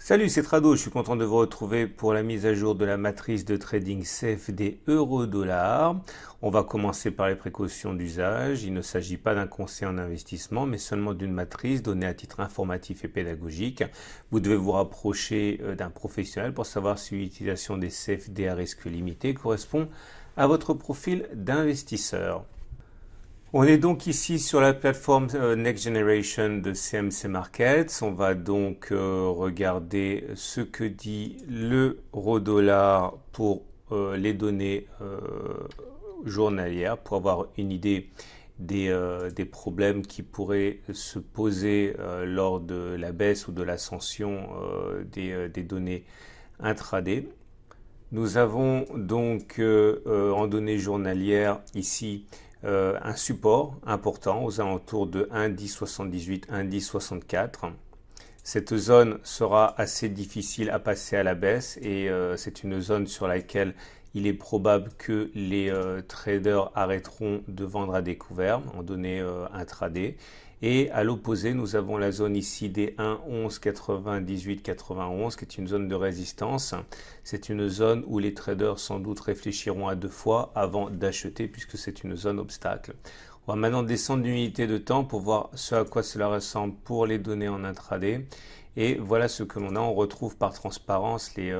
Salut, c'est Trado, je suis content de vous retrouver pour la mise à jour de la matrice de trading CFD euro-dollar. On va commencer par les précautions d'usage. Il ne s'agit pas d'un conseil en investissement, mais seulement d'une matrice donnée à titre informatif et pédagogique. Vous devez vous rapprocher d'un professionnel pour savoir si l'utilisation des CFD à risque limité correspond à votre profil d'investisseur. On est donc ici sur la plateforme Next Generation de CMC Markets. On va donc regarder ce que dit l'euro-dollar pour les données journalières pour avoir une idée des problèmes qui pourraient se poser lors de la baisse ou de l'ascension des données intraday. Nous avons donc en données journalières ici un support important aux alentours de 1,1078, 1,1064. Cette zone sera assez difficile à passer à la baisse et c'est une zone sur laquelle il est probable que les traders arrêteront de vendre à découvert en données intraday. Et à l'opposé, nous avons la zone ici des 1,1198,91 qui est une zone de résistance. C'est une zone où les traders sans doute réfléchiront à deux fois avant d'acheter puisque c'est une zone obstacle. On va maintenant descendre d'une unité de temps pour voir ce à quoi cela ressemble pour les données en intraday. Et voilà ce que l'on a. On retrouve par transparence les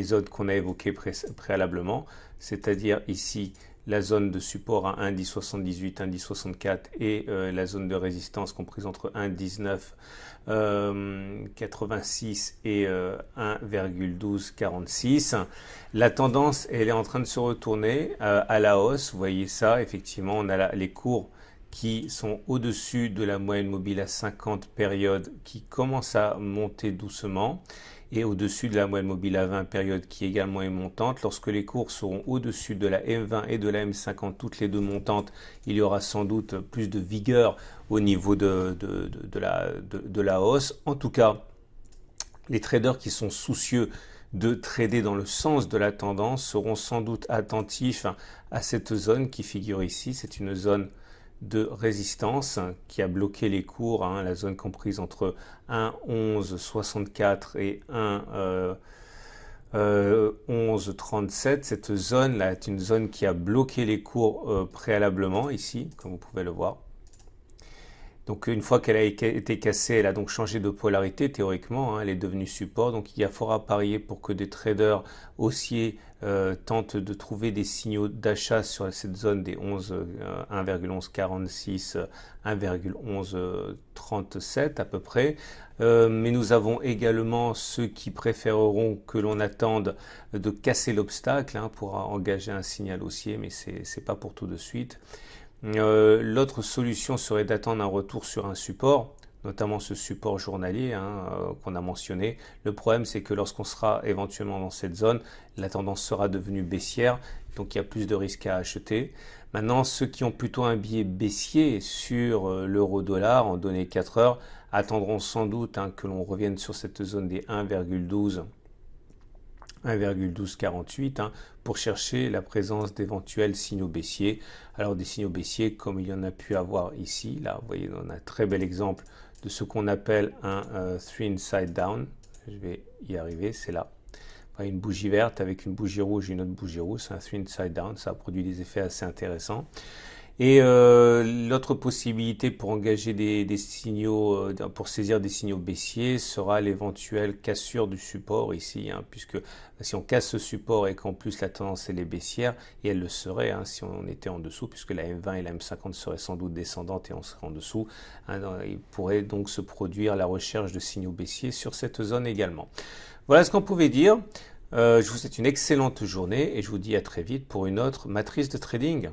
zones qu'on a évoquées préalablement, c'est-à-dire ici la zone de support à 1,1078, 1,1064 et la zone de résistance comprise entre 1,1986 et 1,1246. La tendance, elle est en train de se retourner à la hausse. Vous voyez ça, effectivement, on a les cours qui sont au-dessus de la moyenne mobile à 50 périodes qui commencent à monter doucement et au-dessus de la moyenne mobile à 20 périodes qui également est montante. Lorsque les cours seront au-dessus de la M20 et de la M50, toutes les deux montantes, il y aura sans doute plus de vigueur au niveau de la hausse. En tout cas, les traders qui sont soucieux de trader dans le sens de la tendance seront sans doute attentifs à cette zone qui figure ici. C'est une zone de résistance qui a bloqué les cours, la zone comprise entre 1,1164 et 1,1137. Cette zone là est une zone qui a bloqué les cours préalablement ici, comme vous pouvez le voir. Donc une fois qu'elle a été cassée, elle a donc changé de polarité théoriquement, elle est devenue support. Donc il y a fort à parier pour que des traders haussiers tentent de trouver des signaux d'achat sur cette zone des 1,1146, 1,1137 à peu près. Mais nous avons également ceux qui préféreront que l'on attende de casser l'obstacle pour engager un signal haussier, mais c'est pas pour tout de suite. L'autre solution serait d'attendre un retour sur un support, notamment ce support journalier qu'on a mentionné. Le problème, c'est que lorsqu'on sera éventuellement dans cette zone, la tendance sera devenue baissière, donc il y a plus de risques à acheter. Maintenant, ceux qui ont plutôt un biais baissier sur l'euro-dollar en données 4 heures attendront sans doute que l'on revienne sur cette zone des 1,1248 pour chercher la présence d'éventuels signaux baissiers. Alors des signaux baissiers comme il y en a pu avoir ici, là vous voyez on a un très bel exemple de ce qu'on appelle un three inside down. Je vais y arriver, c'est là. Une bougie verte avec une bougie rouge et une autre bougie rouge, c'est un three inside down, ça a produit des effets assez intéressants. Et l'autre possibilité pour engager des signaux, pour saisir des signaux baissiers sera l'éventuelle cassure du support ici, puisque si on casse ce support et qu'en plus la tendance elle est baissière, et elle le serait si on était en dessous, puisque la M20 et la M50 seraient sans doute descendantes et on serait en dessous, il pourrait donc se produire la recherche de signaux baissiers sur cette zone également. Voilà ce qu'on pouvait dire. Je vous souhaite une excellente journée et je vous dis à très vite pour une autre matrice de trading.